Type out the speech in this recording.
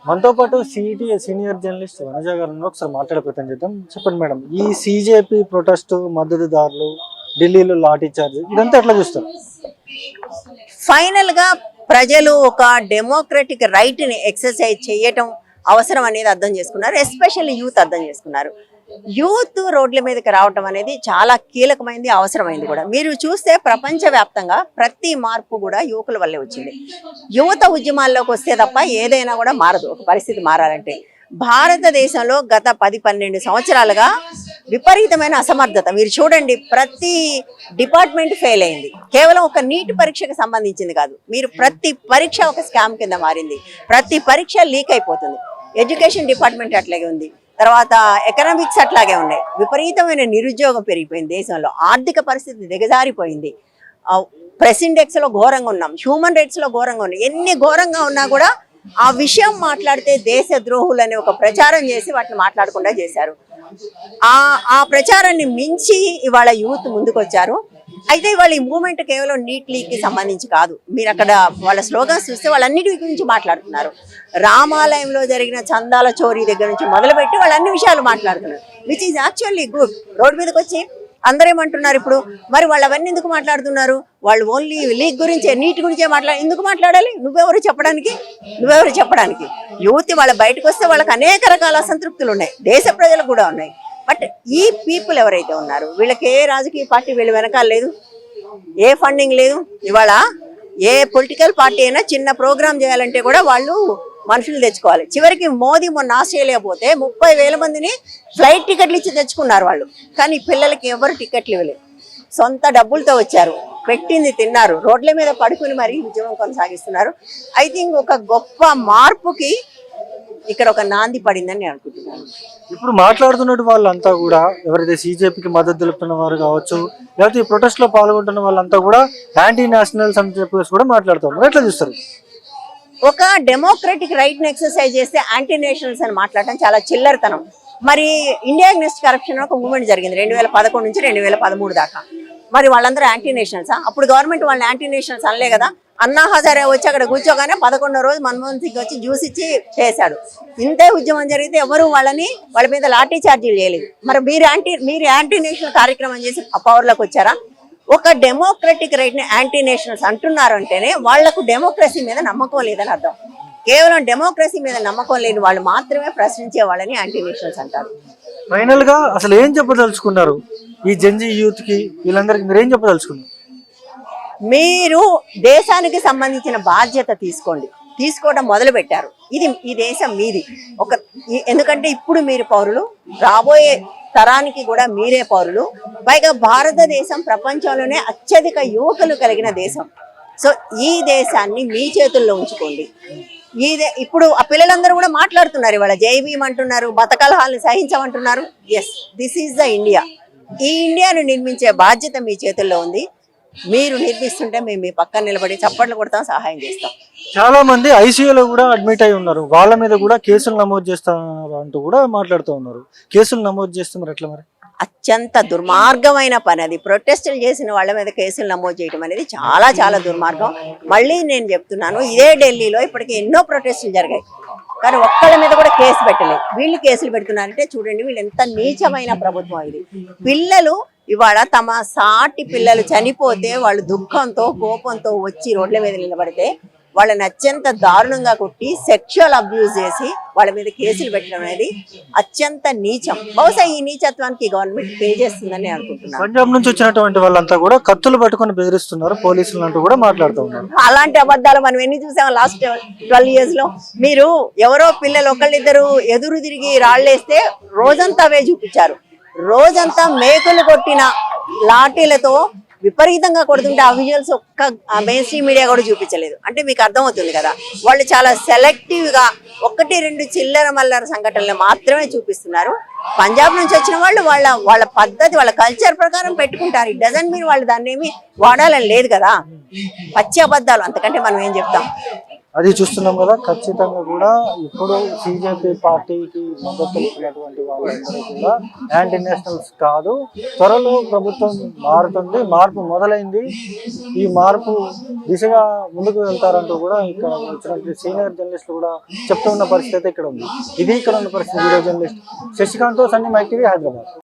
మనతో పాటు CET senior journalist Vanaja గారు ఒకసారి మాట్లాడే ప్రయత్నం చేద్దాం. చెప్పండి మేడం, ఈ సిజేపీ ప్రొటెస్ట్ మద్దతుదారులు ఢిల్లీలో లాఠీ చార్జ్ ఇదంతా ఎట్లా చూస్తారు? ఫైనల్ గా ప్రజలు ఒక డెమోక్రటిక్ రైట్ ని ఎక్సర్సైజ్ చేయటం అవసరం అనేది అర్థం చేసుకున్నారు. ఎస్పెషల్లీ యూత్ అర్థం చేసుకున్నారు. యూత్ రోడ్ల మీదకి రావటం అనేది చాలా కీలకమైంది, అవసరమైంది కూడా. మీరు చూస్తే ప్రపంచవ్యాప్తంగా ప్రతి మార్పు కూడా యువకుల వల్లే వచ్చింది. యువత ఉద్యమాల్లోకి వస్తే తప్ప ఏదైనా కూడా మారదు. ఒక పరిస్థితి మారాలంటే భారతదేశంలో గత 10-12 సంవత్సరాలుగా విపరీతమైన అసమర్థత. మీరు చూడండి, ప్రతి డిపార్ట్మెంట్ ఫెయిల్ అయింది. కేవలం ఒక నీట్ పరీక్షకు సంబంధించింది కాదు, మీరు ప్రతి పరీక్ష ఒక స్కామ్ కింద మారింది. ప్రతి పరీక్ష లీక్ అయిపోతుంది. ఎడ్యుకేషన్ డిపార్ట్మెంట్ అట్లాగే ఉంది. తర్వాత ఎకనామిక్స్ అట్లాగే ఉన్నాయి. విపరీతమైన నిరుద్యోగం పెరిగిపోయింది దేశంలో. ఆర్థిక పరిస్థితి దిగజారిపోయింది. ప్రెస్ ఇండెక్స్ లో ఘోరంగా ఉన్నాం, హ్యూమన్ రైట్స్ లో ఘోరంగా ఉన్నాయి. ఎన్ని ఘోరంగా ఉన్నా కూడా ఆ విషయం మాట్లాడితే దేశ ద్రోహులని ఒక ప్రచారం చేసి వాటిని మాట్లాడకుండా చేశారు. ఆ ప్రచారాన్ని మించి ఇవాళ యూత్ ముందుకొచ్చారు. అయితే ఇవాళ ఈ మూవ్మెంట్ కేవలం నీట్ లీగ్కి సంబంధించి కాదు. మీరు అక్కడ వాళ్ళ స్లోగన్స్ చూస్తే వాళ్ళన్నిటి గురించి మాట్లాడుతున్నారు. రామాలయంలో జరిగిన చందాల చోరీ దగ్గర నుంచి మొదలుపెట్టి వాళ్ళు అన్ని విషయాలు మాట్లాడుతున్నారు, which is actually good. Road మీదకి వచ్చి అందరేమంటున్నారు ఇప్పుడు, మరి వాళ్ళు అవన్నీ ఎందుకు మాట్లాడుతున్నారు? వాళ్ళు ఓన్లీ లీగ్ గురించే, నీట్ గురించే ఎందుకు మాట్లాడాలి? నువ్వెవరు చెప్పడానికి? యూత్ వాళ్ళ బయటకు వస్తే వాళ్ళకి అనేక రకాల అసంతృప్తులు ఉన్నాయి, దేశ ప్రజలకు కూడా ఉన్నాయి. బట్ ఈ పీపుల్ ఎవరైతే ఉన్నారు, వీళ్ళకి ఏ రాజకీయ పార్టీ వీళ్ళ వెనకాల లేదు, ఏ ఫండింగ్ లేదు. ఇవాళ ఏ పొలిటికల్ పార్టీ అయినా చిన్న ప్రోగ్రామ్ చేయాలంటే కూడా వాళ్ళు మనుషులు తెచ్చుకోవాలి. చివరికి మోదీ మొన్న ఆస్ట్రేలియా పోతే 30,000 మందిని ఫ్లైట్ టికెట్లు ఇచ్చి తెచ్చుకున్నారు వాళ్ళు. కానీ పిల్లలకి ఎవరు టికెట్లు ఇవ్వలేదు. సొంత డబ్బులతో వచ్చారు, పెట్టింది తిన్నారు, రోడ్ల మీద పడుకుని మరీ ఉద్యమం కొనసాగిస్తున్నారు. ఐ థింక్ ఒక గొప్ప మార్పుకి ఇక్కడ ఒక నాంది పడిందని నేను అనుకుంటున్నాను. ఇప్పుడు మాట్లాడుతున్నట్టు వాళ్ళంతా కూడా ఎవరైతే సిజేపీకి మద్దతు తెలుపుతున్న వారు కావచ్చు, లేకపోతే ఈ ప్రొటెస్ట్ లో పాల్గొంటున్న వాళ్ళంతా కూడా యాంటీ నేషనల్స్ అని చెప్పేసి కూడా మాట్లాడుతున్నారు. ఎట్లా చూస్తారు? ఒక డెమోక్రటిక్ రైట్ ని ఎక్సర్సైజ్ చేస్తే యాంటీ నేషనల్స్ అని మాట్లాడటం చాలా చిల్లరతనం. మరి ఇండియా అగైన్స్ట్ కరప్షన్ ఒక మూవ్మెంట్ జరిగింది 2011 నుంచి 2013 దాకా. మరి వాళ్ళందరూ యాంటీ నేషనల్సా? అప్పుడు గవర్నమెంట్ వాళ్ళని యాంటీ నేషనల్స్ అనలే కదా. అన్నా హజారే వచ్చి అక్కడ కూర్చోగానే 11వ రోజు మన్మోహన్ సింగ్ వచ్చి జ్యూస్ ఇచ్చి చేశాడు. ఇంతే ఉద్యమం జరిగితే ఎవరు వాళ్ళ మీద లాఠీ చార్జీలు చేయలేదు. మరి మీరు యాంటీ నేషనల్ కార్యక్రమం చేసి ఆ పవర్లోకి వచ్చారా? ఒక డెమోక్రటిక్ రైట్ ని యాంటీ నేషనల్స్ అంటున్నారు అంటేనే వాళ్లకు డెమోక్రసీ మీద నమ్మకం లేదని అర్థం. కేవలం డెమోక్రసీ మీద నమ్మకం లేని వాళ్ళు మాత్రమే ప్రశ్నించే వాళ్ళని యాంటీ నేషనల్స్ అంటారు. ఫైనల్ గా అసలు ఏం చెప్పదలుచుకున్నారు ఈ జెన్జీ యూత్ కి, వీళ్ళందరికీ మీరు ఏం చెప్పదలుచుకున్నారు? మీరు దేశానికి సంబంధించిన బాధ్యత తీసుకోవడం మొదలు పెట్టారు. ఈ దేశం మీది. ఎందుకంటే ఇప్పుడు మీరు పౌరులు, రాబోయే తరానికి కూడా మీరే పౌరులు. పైగా భారతదేశం ప్రపంచంలోనే అత్యధిక యువకులు కలిగిన దేశం. సో ఈ దేశాన్ని మీ చేతుల్లో ఉంచుకోండి. ఇప్పుడు ఆ పిల్లలందరూ కూడా మాట్లాడుతున్నారు, ఇవాళ జై భీమ్ అంటున్నారు, బతకలహాల్ని సహించమంటున్నారు. Yes, this is the India. ఈ ఇండియాను నిర్మించే బాధ్యత మీ చేతుల్లో ఉంది. మీరు నిర్మిస్తుంటే మేము మీ పక్కన నిలబడి చప్పట్లు కొడతాం, సహాయం చేస్తాం. చాలా మంది ఐసీయూలో కూడా అడ్మిట్ అయి ఉన్నారు, వాళ్ళ మీద కూడా కేసులు నమోదు చేస్తారు అంటూ కూడా మాట్లాడుతూ ఉన్నారు. కేసులు నమోదు చేస్తున్నారు ఎట్లా మరి? అత్యంత దుర్మార్గమైన పని అది. ప్రొటెస్టులు చేసిన వాళ్ళ మీద కేసులు నమోదు చేయడం అనేది చాలా చాలా దుర్మార్గం. మళ్ళీ నేను చెప్తున్నాను, ఇదే ఢిల్లీలో ఇప్పటికీ ఎన్నో ప్రొటెస్టులు జరిగాయి, కానీ ఒక్కళ్ళ మీద కూడా కేసు పెట్టలేదు. వీళ్ళు కేసులు పెడుతున్నారంటే చూడండి వీళ్ళు ఎంత నీచమైన ప్రభుత్వం ఇది. పిల్లలు ఇవాళ తమ సాటి పిల్లలు చనిపోతే వాళ్ళు దుఃఖంతో కోపంతో వచ్చి రోడ్ల మీద నిలబడితే వాళ్ళని అత్యంత దారుణంగా కొట్టి సెక్షువల్ అబ్యూజ్ చేసి వాళ్ళ మీద కేసులు పెట్టడం అనేది అత్యంత నీచం. బహుశా ఈ నీచత్వానికి గవర్నమెంట్ పే చేస్తుందని అనుకుంటున్నాను. పంజాబ్ నుంచి వచ్చినటువంటి వాళ్ళంతా కూడా కత్తులు పట్టుకొని బెదిరిస్తున్నారు పోలీసులు అంటూ కూడా మాట్లాడుతూ ఉన్నారు. అలాంటి అబద్ధాలు మనం ఎన్ని చూసాం లాస్ట్ 12 years లో. మీరు ఎవరో పిల్లలు ఒకళ్ళిద్దరు ఎదురు తిరిగి రాళ్ళేస్తే రోజంతా అవే చూపించారు. రోజంతా మేకులు కొట్టిన లాఠీలతో విపరీతంగా కొడుతుంటే ఆ విజువల్స్ ఒక్క మెయిన్ స్ట్రీమ్ మీడియా కూడా చూపించలేదు. అంటే మీకు అర్థమవుతుంది కదా, వాళ్ళు చాలా సెలెక్టివ్ గా 1-2 చిల్లర మల్లర సంఘటనలు మాత్రమే చూపిస్తున్నారు. పంజాబ్ నుంచి వచ్చిన వాళ్ళు వాళ్ళ పద్ధతి, వాళ్ళ కల్చర్ ప్రకారం పెట్టుకుంటారు. ఇట్ డజంట్ మీన్ వాళ్ళు దాన్ని ఏమి వాడాలని లేదు కదా. పచ్చి అబద్ధాలు, అంతకంటే మనం ఏం చెప్తాం. అది చూస్తున్నాం కదా, ఖచ్చితంగా కూడా ఇప్పుడు బీజేపీ పార్టీకి మద్దతు ఇచ్చినటువంటి వాళ్ళందరూ కూడా యాంటీ నేషనల్స్ కాదు. త్వరలో ప్రభుత్వం మారుతుంది, మార్పు మొదలైంది, ఈ మార్పు దిశగా ముందుకు వెళ్తారంటూ కూడా ఇక్కడ వచ్చినటువంటి సీనియర్ జర్నలిస్టులు కూడా చెప్తున్న పరిస్థితి అయితే ఇక్కడ ఉంది. ఇది ఇక్కడ ఉన్న పరిస్థితి. Video journalist Sasikanth, Sunny Mic TV, Hyderabad.